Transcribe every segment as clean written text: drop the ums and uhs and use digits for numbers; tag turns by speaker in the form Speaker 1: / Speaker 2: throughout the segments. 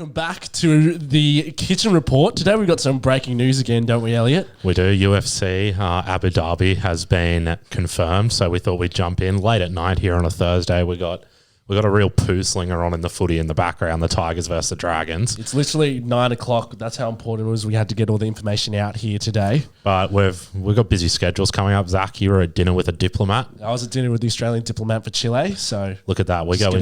Speaker 1: Welcome back to the Kitchen Report. Today we've got some breaking news again, don't we, Elliot?
Speaker 2: We do. UFC Abu Dhabi has been confirmed, so we thought we'd jump in late at night here on a Thursday. We got a real poo slinger on in the footy in the background, the Tigers versus the Dragons.
Speaker 1: It's literally 9 o'clock. That's how important it was. We had to get all the information out here today.
Speaker 2: But we've got busy schedules coming up. Zach, you were at dinner with a diplomat.
Speaker 1: I was at dinner with the Australian diplomat for Chile, so
Speaker 2: look at that. We go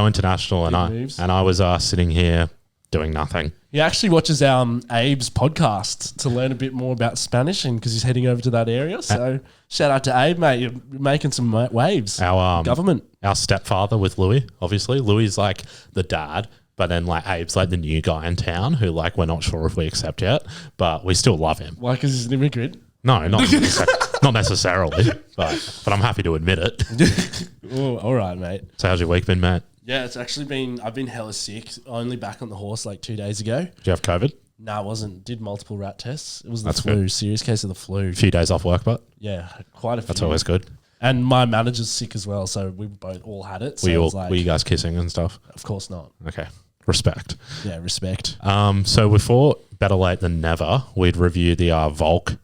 Speaker 2: international, and I was sitting here doing nothing.
Speaker 1: He actually watches our Abe's podcast to learn a bit more about Spanish, and because he's heading over to that area. So shout out to Abe, mate. You're making some waves.
Speaker 2: Our
Speaker 1: government.
Speaker 2: Our stepfather with Louis, obviously. Louis is like the dad, but then like Abe's like the new guy in town who like we're not sure if we accept yet, but we still love him.
Speaker 1: Why, because he's an immigrant?
Speaker 2: No, not necessarily, but I'm happy to admit it.
Speaker 1: Oh, all right, mate.
Speaker 2: So how's your week been, mate?
Speaker 1: Yeah, it's actually been, I've been hella sick. Only back on the horse like 2 days ago.
Speaker 2: Did you have COVID?
Speaker 1: No, it wasn't. Did multiple rat tests. It was the
Speaker 2: That's
Speaker 1: flu,
Speaker 2: good.
Speaker 1: serious case of the flu.
Speaker 2: A few days off work, but
Speaker 1: Yeah, quite a few.
Speaker 2: that's always good.
Speaker 1: And my manager's sick as well, so we both all had it. So
Speaker 2: Were you guys kissing and stuff?
Speaker 1: Of course not.
Speaker 2: Okay, respect.
Speaker 1: Yeah, respect.
Speaker 2: So we thought better late than never. We'd review the Volk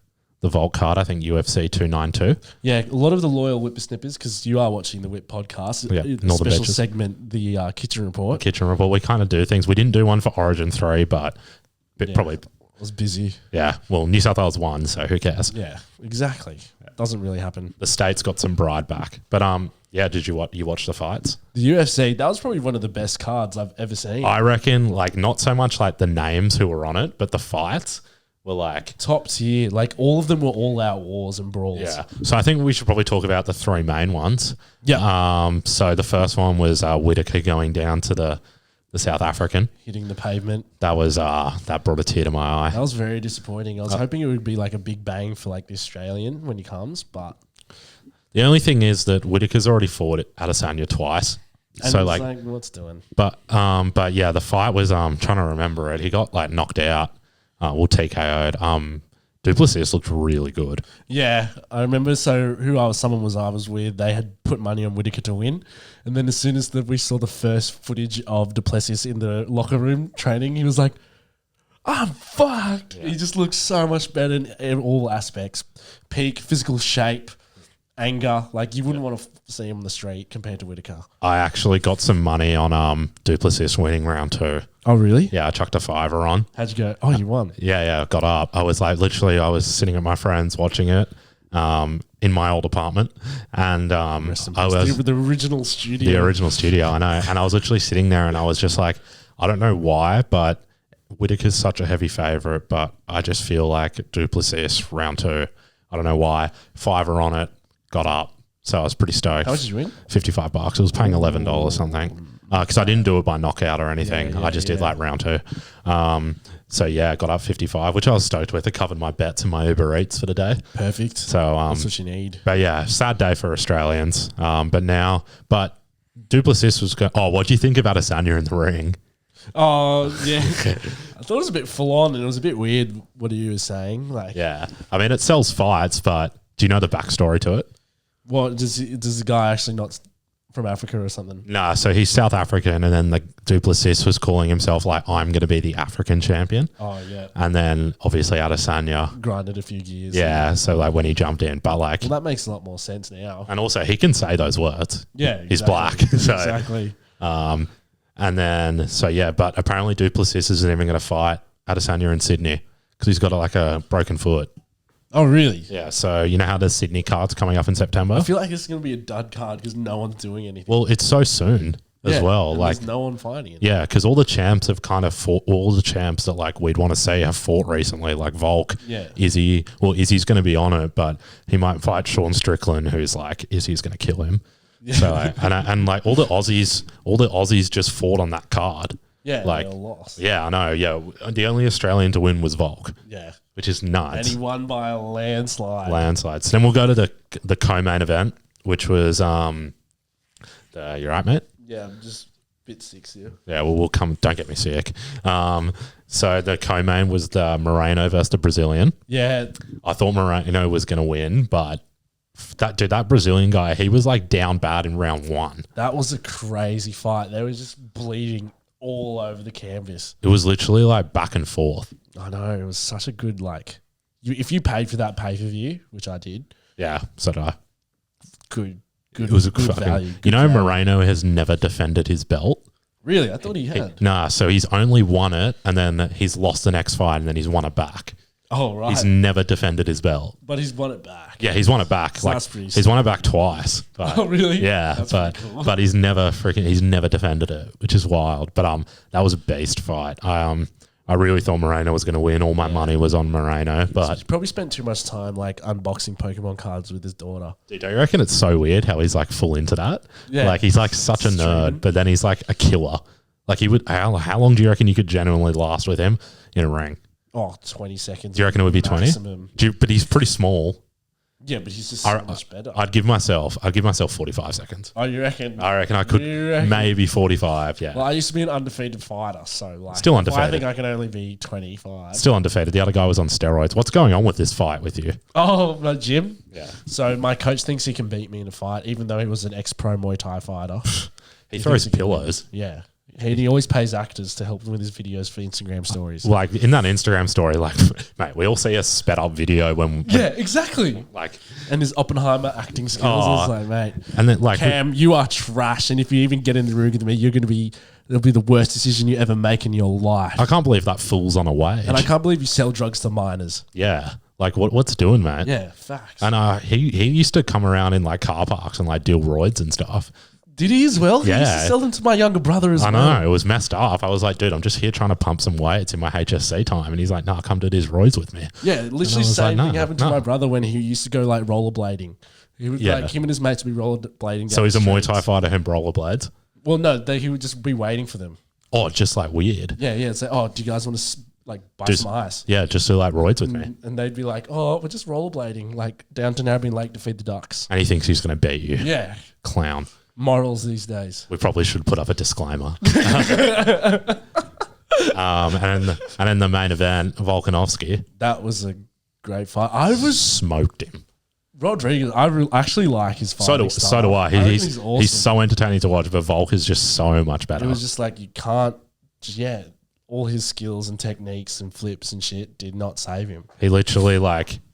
Speaker 2: card. I think UFC 292.
Speaker 1: Yeah, a lot of the loyal whippersnippers, because you are watching the Whip podcast,
Speaker 2: Yeah,
Speaker 1: a
Speaker 2: and all the
Speaker 1: special
Speaker 2: bitches.
Speaker 1: segment, the Kitchen Report.
Speaker 2: Kitchen Report. We kind of do things. We didn't do one for Origin 3, but probably.
Speaker 1: I was busy.
Speaker 2: Yeah, well, New South Wales won, so who cares?
Speaker 1: Yeah, exactly. Doesn't really happen.
Speaker 2: The state's got some bride back, but yeah. Did you watch the fights?
Speaker 1: The UFC, that was probably one of the best cards I've ever seen.
Speaker 2: I reckon, like, not so much like the names who were on it, but the fights were like
Speaker 1: top tier. Like all of them were all out wars and brawls.
Speaker 2: yeah. So I think we should probably talk about the three main ones.
Speaker 1: Yeah.
Speaker 2: So the first one was Whittaker going down to the South African.
Speaker 1: Hitting the pavement.
Speaker 2: That was that brought a tear to my eye.
Speaker 1: That was very disappointing. I was hoping it would be like a big bang for like the Australian when he comes, but
Speaker 2: The only thing is that Whittaker's already fought at Adesanya twice.
Speaker 1: and
Speaker 2: So
Speaker 1: it's
Speaker 2: like,
Speaker 1: like what's doing?
Speaker 2: but yeah, the fight was trying to remember it. He got like knocked out. TKO'd. Duplessis looked really good.
Speaker 1: Yeah, I remember. So someone I was with, they had put money on Whittaker to win, and then as soon as we saw the first footage of Duplessis in the locker room training, he was like, "I'm fucked." Yeah. He just looked so much better in all aspects: peak physical shape, anger. Like you wouldn't want to see him on the street compared to Whittaker.
Speaker 2: I actually got some money on Duplessis winning round 2.
Speaker 1: Oh, really?
Speaker 2: Yeah, I chucked a $5 on.
Speaker 1: How'd you go? Oh, you won.
Speaker 2: Yeah, got up. I was like, literally, I was sitting at my friend's watching it in my old apartment. And I was
Speaker 1: the original studio.
Speaker 2: The original studio, I know. And I was literally sitting there and I was just like, I don't know why, but Whittaker's such a heavy favourite, but I just feel like Duplessis round 2. I don't know why. $5 on it, got up. So I was pretty stoked.
Speaker 1: How much did you win?
Speaker 2: $55. I was paying $11 or something. Because I didn't do it by knockout or anything. I just did like round 2. So yeah, I got up 55, which I was stoked with. It covered my bets and my Uber Eats for the day.
Speaker 1: Perfect.
Speaker 2: So
Speaker 1: that's what you need.
Speaker 2: But yeah, sad day for Australians. But Duplessis was going. Oh, what do you think about Adesanya in the ring?
Speaker 1: Oh yeah, I thought it was a bit full on and it was a bit weird what he was saying. Like,
Speaker 2: yeah, I mean it sells fights, but do you know the backstory to it?
Speaker 1: What does the guy actually not from Africa or something?
Speaker 2: Nah, so he's South African, and then the Duplessis was calling himself like, I'm going to be the African champion.
Speaker 1: Oh, yeah.
Speaker 2: And then obviously Adesanya
Speaker 1: grinded a few gears.
Speaker 2: Yeah, so like when he jumped in, but like...
Speaker 1: Well, that makes a lot more sense now.
Speaker 2: And also he can say those words.
Speaker 1: Yeah, exactly.
Speaker 2: He's black. So,
Speaker 1: exactly.
Speaker 2: And then, so yeah, but apparently Duplessis isn't even going to fight Adesanya in Sydney because he's got like a broken foot.
Speaker 1: Oh, really?
Speaker 2: Yeah, so you know how the Sydney card's coming up in September?
Speaker 1: I feel like it's going to be a dud card because no one's doing anything.
Speaker 2: Well, it's so soon as well. Like
Speaker 1: there's no one fighting it.
Speaker 2: Yeah, because all the champs have kind of fought, all the champs that like we'd want to see have fought recently, like Volk, Izzy. Well, Izzy's going to be on it, but he might fight Sean Strickland, who's like, Izzy's going to kill him. Yeah. So, and like all the Aussies just fought on that card.
Speaker 1: Yeah,
Speaker 2: like
Speaker 1: they all lost.
Speaker 2: Yeah, I know. Yeah, the only Australian to win was Volk.
Speaker 1: Yeah,
Speaker 2: which is nuts.
Speaker 1: And he won by a landslide.
Speaker 2: So then we'll go to the co-main event, which was you right, mate?
Speaker 1: Yeah, I'm just a bit sick here.
Speaker 2: Yeah, well, we'll come. Don't get me sick. So the co-main was the Moreno versus the Brazilian.
Speaker 1: Yeah,
Speaker 2: I thought Moreno was going to win, but that Brazilian guy, he was like down bad in round 1.
Speaker 1: That was a crazy fight. They were just bleeding all over the canvas.
Speaker 2: It was literally like back and forth.
Speaker 1: I know. It was such a good, like, if you paid for that pay-per-view, which I did.
Speaker 2: Yeah, so did I.
Speaker 1: Good.
Speaker 2: It was a
Speaker 1: good
Speaker 2: fucking
Speaker 1: value.
Speaker 2: You know, Moreno has never defended his belt.
Speaker 1: Really? I thought he had.
Speaker 2: Nah, so he's only won it, and then he's lost the next fight, and then he's won it back.
Speaker 1: Oh, right.
Speaker 2: He's never defended his belt.
Speaker 1: But he's won it back.
Speaker 2: Yeah, he's won it back.
Speaker 1: So that's pretty
Speaker 2: he's won it back twice. But,
Speaker 1: oh, really?
Speaker 2: Yeah,
Speaker 1: That's cool.
Speaker 2: but he's never defended it, which is wild. But that was a beast fight. I really thought Moreno was going to win. All my money was on Moreno, but
Speaker 1: He probably spent too much time like unboxing Pokemon cards with his daughter.
Speaker 2: dude, I reckon it's so weird how he's like full into that.
Speaker 1: Yeah.
Speaker 2: Like he's like such a nerd, but then he's like a killer. Like he would. How long do you reckon you could genuinely last with him in a ring?
Speaker 1: Oh, 20 seconds.
Speaker 2: Do you reckon it would be 20? But he's pretty small.
Speaker 1: Yeah, but he's just so much better.
Speaker 2: I'd give myself 45 seconds.
Speaker 1: Oh, you reckon?
Speaker 2: I reckon I could maybe 45. Yeah.
Speaker 1: Well, I used to be an undefeated fighter, so like
Speaker 2: Still undefeated.
Speaker 1: I think I can only be 25.
Speaker 2: Still undefeated. The other guy was on steroids. What's going on with this fight with you?
Speaker 1: Oh, my Jim?
Speaker 2: Yeah.
Speaker 1: So my coach thinks he can beat me in a fight, even though he was an ex-pro Muay Thai fighter.
Speaker 2: He throws pillows.
Speaker 1: Yeah. He always pays actors to help him with his videos for Instagram stories.
Speaker 2: Like in that Instagram story, like, mate, we all see a sped up video when
Speaker 1: yeah, exactly.
Speaker 2: Like,
Speaker 1: and his Oppenheimer acting skills. It's like, mate,
Speaker 2: and then like
Speaker 1: Cam, you are trash, and if you even get in the ring with me, it'll be the worst decision you ever make in your life.
Speaker 2: I can't believe that fool's on a wage.
Speaker 1: And I can't believe you sell drugs to minors.
Speaker 2: Yeah. Like what's doing, mate?
Speaker 1: Yeah, facts.
Speaker 2: And he used to come around in like car parks and like deal roids and stuff.
Speaker 1: Did he as well?
Speaker 2: Yeah.
Speaker 1: He used to sell them to my younger brother as well.
Speaker 2: I know. It was messed up. I was like, dude, I'm just here trying to pump some weights in my HSC time. And he's like, nah, come do these roids with me.
Speaker 1: Yeah, literally same thing happened to my brother when he used to go like rollerblading. He would like him and his mates would be rollerblading.
Speaker 2: So he's a Muay Thai fighter who rollerblades?
Speaker 1: Well, no, he would just be waiting for them.
Speaker 2: Oh, just like weird.
Speaker 1: Yeah. It's like, oh, do you guys want to like buy some ice?
Speaker 2: Yeah, just do like roids with me.
Speaker 1: And they'd be like, oh, we're just rollerblading like down to Narrabeen Lake to feed the ducks.
Speaker 2: And he thinks he's going to beat you.
Speaker 1: Yeah.
Speaker 2: Clown.
Speaker 1: Morals these days.
Speaker 2: We probably should put up a disclaimer. And in the main event, Volkanovski.
Speaker 1: That was a great fight. I was
Speaker 2: smoked him.
Speaker 1: Rodriguez, I actually like his fighting style.
Speaker 2: So do I. He's
Speaker 1: awesome.
Speaker 2: He's so entertaining to watch, but Volk is just so much better.
Speaker 1: It was just like you can't, all his skills and techniques and flips and shit did not save him.
Speaker 2: He literally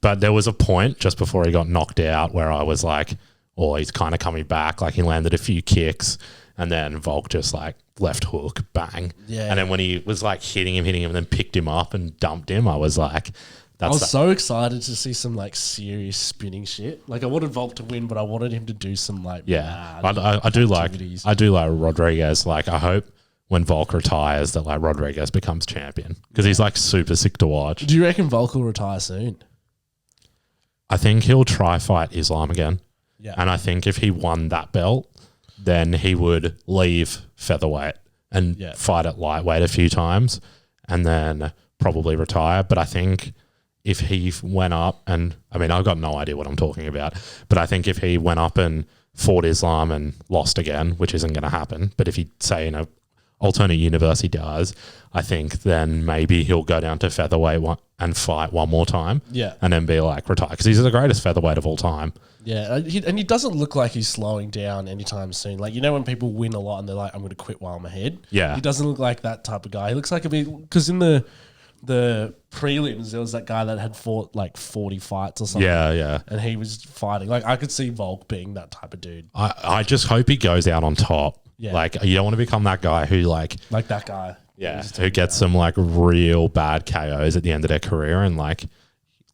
Speaker 2: but there was a point just before he got knocked out where I was like, oh, he's kind of coming back. Like he landed a few kicks and then Volk just like left hook, bang.
Speaker 1: Yeah.
Speaker 2: And then when he was like hitting him and then picked him up and dumped him, I was like,
Speaker 1: I was so excited to see some like serious spinning shit. Like I wanted Volk to win, but I wanted him to do some like
Speaker 2: I do like Rodriguez. Like I hope when Volk retires that like Rodriguez becomes champion because he's like super sick to watch.
Speaker 1: Do you reckon Volk will retire soon?
Speaker 2: I think he'll try fight Islam again.
Speaker 1: Yeah.
Speaker 2: And I think if he won that belt, then he would leave featherweight and fight at lightweight a few times and then probably retire. But I think if he went up and, I mean, I've got no idea what I'm talking about, but I think if he went up and fought Islam and lost again, which isn't going to happen, but if he, say, in a alternate universe he does, I think then maybe he'll go down to featherweight and fight one more time.
Speaker 1: Yeah.
Speaker 2: And then be like, retire. Because he's the greatest featherweight of all time.
Speaker 1: Yeah, and he doesn't look like he's slowing down anytime soon. Like, you know when people win a lot and they're like, I'm going to quit while I'm ahead?
Speaker 2: Yeah.
Speaker 1: He doesn't look like that type of guy. He looks like because in the prelims, there was that guy that had fought like 40 fights or something.
Speaker 2: Yeah.
Speaker 1: And he was fighting. Like, I could see Volk being that type of dude.
Speaker 2: I just hope he goes out on top. Yeah. Like, you don't want to become that guy who like
Speaker 1: that guy.
Speaker 2: Yeah. Who gets some like real bad KOs at the end of their career and like,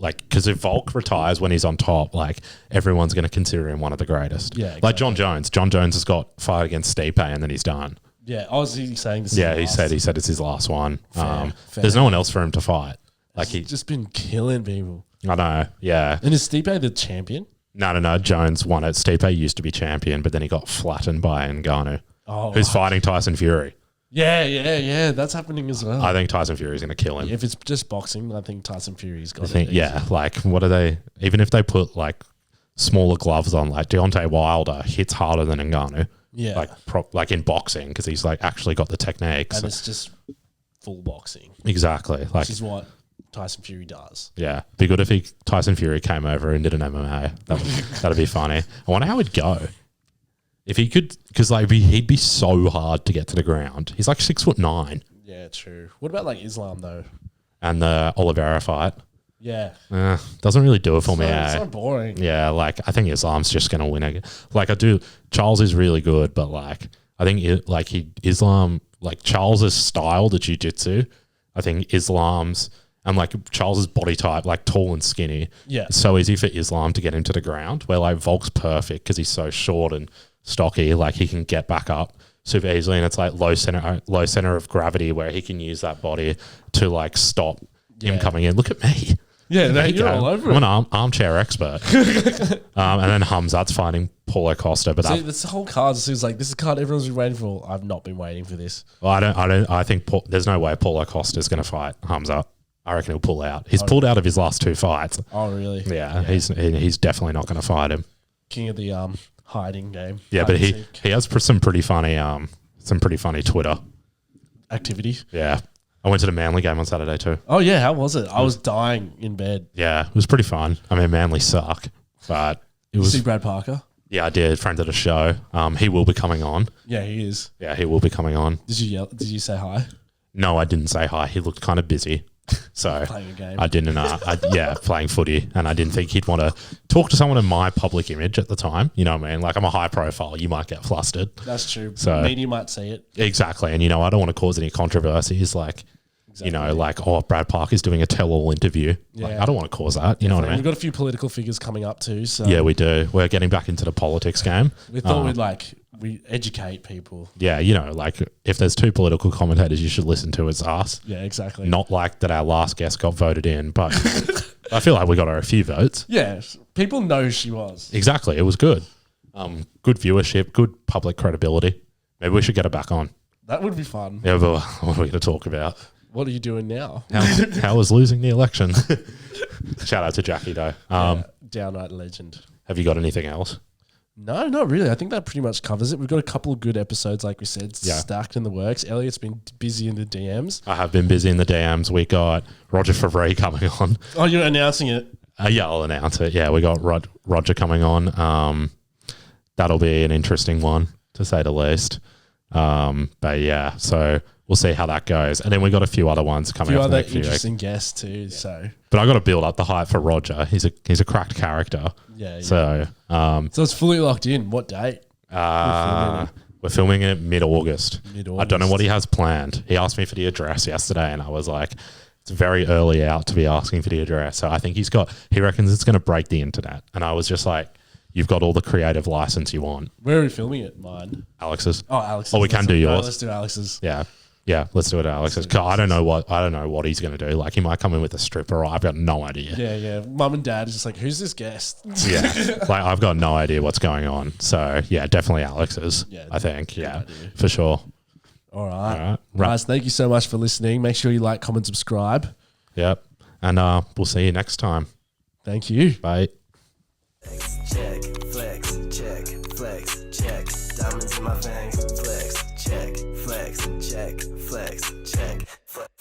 Speaker 2: because if Volk retires when he's on top, like everyone's going to consider him one of the greatest.
Speaker 1: Yeah, exactly.
Speaker 2: Like John Jones. John Jones has got fight against Stipe and then he's done.
Speaker 1: Yeah, I was saying this.
Speaker 2: Yeah, he said it's his last one.
Speaker 1: Fair.
Speaker 2: There's no one else for him to fight. Like
Speaker 1: he's just been killing people.
Speaker 2: I know. Yeah.
Speaker 1: And is Stipe the champion?
Speaker 2: No. Jones won it. Stipe used to be champion, but then he got flattened by Ngannou, who's fighting Tyson Fury.
Speaker 1: Yeah. That's happening as well.
Speaker 2: I think Tyson Fury's going to kill him.
Speaker 1: If it's just boxing, I think Tyson Fury's got it.
Speaker 2: Yeah, like what are they? Even if they put like smaller gloves on, like Deontay Wilder hits harder than Ngannou.
Speaker 1: Yeah,
Speaker 2: like in boxing because he's like actually got the techniques.
Speaker 1: And it's just full boxing.
Speaker 2: Exactly, like
Speaker 1: which is what Tyson Fury does.
Speaker 2: Yeah, be good if Tyson Fury came over and did an MMA. That'd be funny. I wonder how it'd go. If he could, because like he'd be so hard to get to the ground. He's like 6'9".
Speaker 1: Yeah, true. What about like Islam though?
Speaker 2: And the Oliveira fight.
Speaker 1: Yeah.
Speaker 2: Doesn't really do it for me.
Speaker 1: It's so boring.
Speaker 2: Yeah, like I think Islam's just gonna win again. Like I do. Charles is really good, but like I think Islam, like Charles's style, the jiu-jitsu, I think Islam's and like Charles's body type, like tall and skinny.
Speaker 1: Yeah.
Speaker 2: It's so easy for Islam to get into the ground. Where like Volk's perfect because he's so short and stocky. Like he can get back up super easily, and it's like low center of gravity where he can use that body to like stop him coming in. Look at me.
Speaker 1: Yeah, no, you're all over it.
Speaker 2: I'm an armchair expert. And then Hamzat's fighting Paulo Costa, but
Speaker 1: this whole card seems like this is a card everyone's been waiting for. I've not been waiting for this.
Speaker 2: Well, I think there's no way Paulo Costa is going to fight Hamzat. I reckon he'll pull out. He's pulled out of his last 2 fights.
Speaker 1: Oh, really?
Speaker 2: Yeah. He's definitely not going to fight him.
Speaker 1: King of the hiding game.
Speaker 2: Yeah, but he has some pretty funny Twitter
Speaker 1: activity.
Speaker 2: Yeah. I went to the Manly game on Saturday too.
Speaker 1: Oh, yeah. How was it? I was dying in bed.
Speaker 2: Yeah, it was pretty fun. I mean, Manly suck, but it was.
Speaker 1: See Brad Parker?
Speaker 2: Yeah, I did. Friend of the show. He will be coming on.
Speaker 1: Yeah, he is.
Speaker 2: Yeah, he will be coming on.
Speaker 1: Did you yell? Did you say hi?
Speaker 2: No, I didn't say hi. He looked kind of busy. So
Speaker 1: playing a game.
Speaker 2: I didn't. Playing footy, and I didn't think he'd want to talk to someone in my public image at the time. You know what I mean? Like I'm a high profile. You might get flustered.
Speaker 1: That's true.
Speaker 2: So
Speaker 1: media might see it.
Speaker 2: Exactly, and I don't want to cause any controversies. Like. Exactly. Brad Parker's doing a tell-all interview. Yeah. Like, I don't want to cause that. You know what I mean?
Speaker 1: We've got a few political figures coming up too. So
Speaker 2: yeah, we do. We're getting back into the politics game.
Speaker 1: We thought we educate people.
Speaker 2: Yeah, if there's 2 political commentators you should listen to, it's us.
Speaker 1: Yeah, exactly.
Speaker 2: Not like that our last guest got voted in, but I feel like we got her a few votes.
Speaker 1: Yeah, people know who she was.
Speaker 2: Exactly. It was good. Good viewership, good public credibility. Maybe we should get her back on.
Speaker 1: That would be fun.
Speaker 2: Yeah, but what are we going to talk about?
Speaker 1: What are you doing now?
Speaker 2: How was losing the election? Shout out to Jackie though.
Speaker 1: Downright legend.
Speaker 2: Have you got anything else?
Speaker 1: No, not really. I think that pretty much covers it. We've got a couple of good episodes, like we said, stacked in the works. Elliot's been busy in the DMs.
Speaker 2: I have been busy in the DMs. We got Roger Favre coming on.
Speaker 1: Oh, you're announcing it?
Speaker 2: Yeah, I'll announce it. Yeah, we got Roger coming on. That'll be an interesting one, to say the least. But yeah, so we'll see how that goes. And then we got a few other ones coming up. A few other
Speaker 1: interesting guests too. Yeah. So,
Speaker 2: but I got to build up the hype for Roger. He's a cracked character.
Speaker 1: Yeah.
Speaker 2: So,
Speaker 1: so it's fully locked in. What date?
Speaker 2: We're filming it mid-August. I don't know what he has planned. He asked me for the address yesterday, and I was like, it's very early out to be asking for the address. So I think he reckons it's going to break the internet. And I was just like, you've got all the creative license you want.
Speaker 1: Where are we filming it? Mine.
Speaker 2: Alex's.
Speaker 1: Oh, Alex's.
Speaker 2: Oh, we can do yours.
Speaker 1: No, let's do Alex's.
Speaker 2: Yeah, let's do it, Alex's. I don't know what he's going to do. Like he might come in with a stripper. I've got no idea.
Speaker 1: Yeah. Mum and dad is just like, who's this guest?
Speaker 2: Yeah, like I've got no idea what's going on. So yeah, definitely Alex's. Yeah, I think. Yeah, for sure.
Speaker 1: All right, guys. Thank you so much for listening. Make sure you like, comment, subscribe.
Speaker 2: Yep, and we'll see you next time.
Speaker 1: Thank you.
Speaker 2: Bye.
Speaker 3: Check, flex, check, flex, check. Diamonds in my veins, flex, check, flex, check, flex, check, flex.